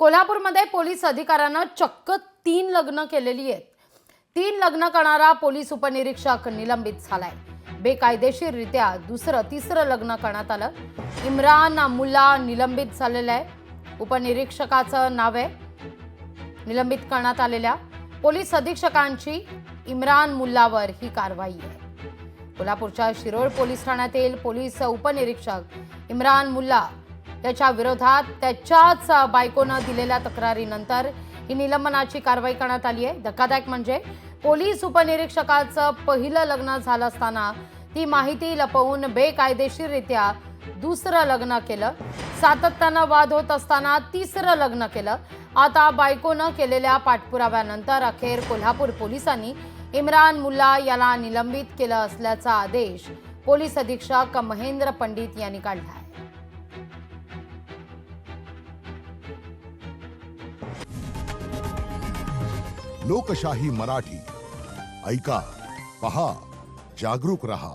कोल्हापूरमध्ये पोलीस अधिकाऱ्यानं चक्क 3 लग्न केलेली आहेत। 3 लग्न करणारा पोलीस उपनिरीक्षक निलंबित झालाय। बेकायदेशीररित्या तिसरं लग्न करण्यात आलं। इम्रान मुल्ला निलंबित झालेला आहे। उपनिरीक्षकाचं नाव आहे। निलंबित करण्यात आलेल्या पोलीस अधीक्षकांची इम्रान मुल्लावर ही कारवाई आहे। कोल्हापूरच्या शिरोळ पोलीस ठाण्यातील पोलीस उपनिरीक्षक इम्रान मुल्ला याच्या विरोधात त्याच्याच बायकोनं दिलेल्या तक्रारीनंतर ही निलंबनाची कारवाई करण्यात आली आहे। धक्कादायक म्हणजे पोलीस उपनिरीक्षकाचं पहिलं लग्न झालं असताना ती माहिती लपवून बेकायदेशीररित्या दुसरं लग्न केलं। सातत्यानं वाद होत असताना तिसरं लग्न केलं। आता बायकोनं केलेल्या पाठपुराव्यानंतर अखेर कोल्हापूर पोलिसांनी इम्रान मुल्ला याला निलंबित केलं असल्याचा आदेश पोलीस अधीक्षक महेंद्र पंडित यांनी काढला आहे। लोकशाही मराठी ऐका, पहा, जागरूक रहा।